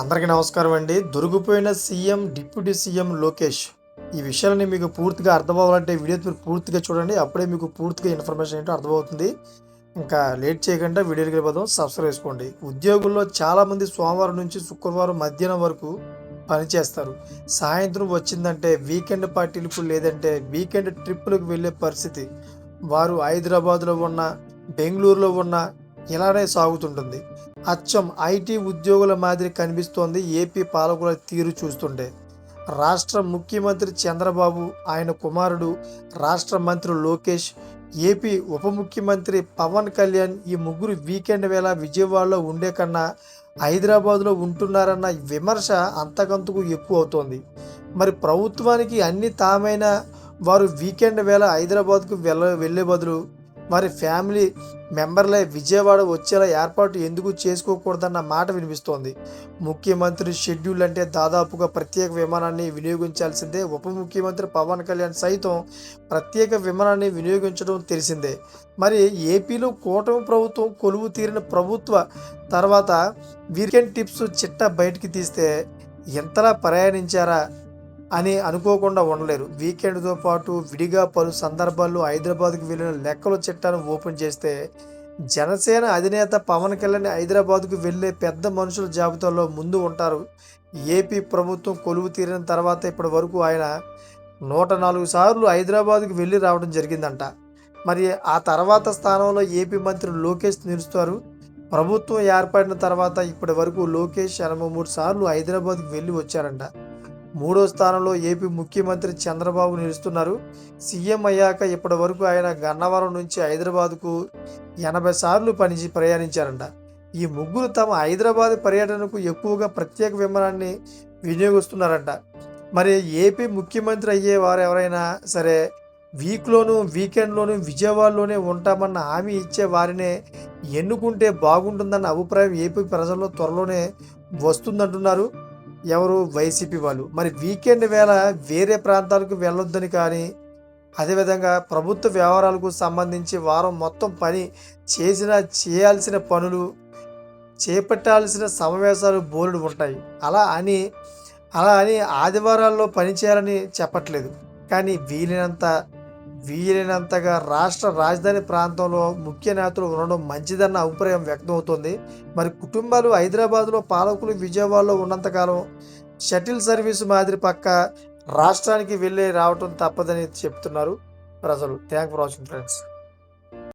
అందరికీ నమస్కారం అండి. దొరికిపోయిన సీఎం, డిప్యూటీ సీఎం లోకేష్. ఈ విషయాలన్నీ మీకు పూర్తిగా అర్థమవ్వాలంటే వీడియో మీరు పూర్తిగా చూడండి. అప్పుడే మీకు పూర్తిగా ఇన్ఫర్మేషన్ ఏంటో అర్థమవుతుంది. ఇంకా లేట్ చేయకుండా వీడియోకి వెళ్ళిపోదాం. సబ్స్క్రైబ్ చేసుకోండి. ఉద్యోగుల్లో చాలామంది సోమవారం నుంచి శుక్రవారం మధ్యాహ్నం వరకు పనిచేస్తారు. సాయంత్రం వచ్చిందంటే వీకెండ్ పార్టీలకు లేదంటే వీకెండ్ ట్రిప్పులకు వెళ్ళే పరిస్థితి. వారు హైదరాబాద్లో ఉన్న, బెంగళూరులో ఉన్న ఇలానే సాగుతుంటుంది. అచ్చం ఐటీ ఉద్యోగుల మాదిరి కనిపిస్తోంది ఏపీ పాలకుల తీరు చూస్తుంటే. రాష్ట్ర ముఖ్యమంత్రి చంద్రబాబు, ఆయన కుమారుడు రాష్ట్ర మంత్రి లోకేష్, ఏపీ ఉప ముఖ్యమంత్రి పవన్ కళ్యాణ్ ఈ ముగ్గురు వీకెండ్ వేళ విజయవాడలో ఉండే కన్నా హైదరాబాద్లో ఉంటున్నారన్న విమర్శ అంతకంతకు ఎక్కువ అవుతోంది. మరి ప్రభుత్వానికి అన్ని తామైనా వారు వీకెండ్ వేళ హైదరాబాద్కు వెళ్ళే బదులు మరి ఫ్యామిలీ మెంబర్లే విజయవాడ వచ్చేలా ఏర్పాటు ఎందుకు చేసుకోకూడదన్న మాట వినిపిస్తోంది. ముఖ్యమంత్రి షెడ్యూల్ అంటే దాదాపుగా ప్రత్యేక విమానాన్ని వినియోగించాల్సిందే. ఉప ముఖ్యమంత్రి పవన్ కళ్యాణ్ సైతం ప్రత్యేక విమానాన్ని వినియోగించడం తెలిసిందే. మరి ఏపీలో కూటమి ప్రభుత్వం కొలువు తీరిన ప్రభుత్వ తర్వాత వీకెండ్ టిప్స్ చిట్టా బయటికి తీస్తే ఎంతలా ప్రయాణించారా అని అనుకోకుండా ఉండలేరు. వీకెండ్తో పాటు విడిగా పలు సందర్భాల్లో హైదరాబాద్కు వెళ్ళిన లెక్కల చిట్టాను ఓపెన్ చేస్తే జనసేన అధినేత పవన్ కళ్యాణ్ హైదరాబాద్కు వెళ్ళే పెద్ద మనుషుల జాబితాలో ముందు ఉంటారు. ఏపీ ప్రభుత్వం కొలువు తీరిన తర్వాత ఇప్పటి వరకు ఆయన 104 సార్లు హైదరాబాద్కు వెళ్ళి రావడం జరిగిందంట. మరి ఆ తర్వాత స్థానంలో ఏపీ మంత్రి లోకేష్ నిలుస్తారు. ప్రభుత్వం ఏర్పడిన తర్వాత ఇప్పటి వరకు లోకేష్ 83 సార్లు హైదరాబాద్కు వెళ్ళి వచ్చారంట. మూడో స్థానంలో ఏపీ ముఖ్యమంత్రి చంద్రబాబు నిలుస్తున్నారు. సీఎం అయ్యాక ఇప్పటి వరకు ఆయన గన్నవరం నుంచి హైదరాబాద్కు 80 సార్లు ప్రయాణించారంట. ఈ ముగ్గురు తమ హైదరాబాద్ పర్యటనకు ఎక్కువగా ప్రత్యేక విమానాన్ని వినియోగిస్తున్నారంట. మరి ఏపీ ముఖ్యమంత్రి అయ్యే వారు ఎవరైనా సరే వీక్లోనూ వీకెండ్లోనూ విజయవాడలోనే ఉంటామన్న హామీ ఇచ్చే వారినే ఎన్నుకుంటే బాగుంటుందన్న అభిప్రాయం ఏపీ ప్రజల్లో త్వరలోనే వస్తుందంటున్నారు. ఎవరు? వైసీపీ వాళ్ళు. మరి వీకెండ్ వేళ వేరే ప్రాంతాలకు వెళ్ళొద్దని కానీ అదేవిధంగా ప్రభుత్వ వ్యవహారాలకు సంబంధించి వారం మొత్తం పని చేయాల్సిన పనులు చేపట్టాల్సిన సమావేశాలు బోలెడు ఉంటాయి. అలా అని ఆదివారాల్లో పని చేయాలని చెప్పట్లేదు. కానీ వీలైనంతగా రాష్ట్ర రాజధాని ప్రాంతంలో ముఖ్య నేతలు ఉండడం మంచిదన్న అభిప్రాయం వ్యక్తమవుతోంది. మరి కుటుంబాలు హైదరాబాద్లో, పాలకులు విజయవాడలో ఉన్నంతకాలం షటిల్ సర్వీసు మాదిరి పక్క రాష్ట్రానికి వెళ్ళి రావటం తప్పదని చెప్తున్నారు ప్రజలు. Thank for watching friends.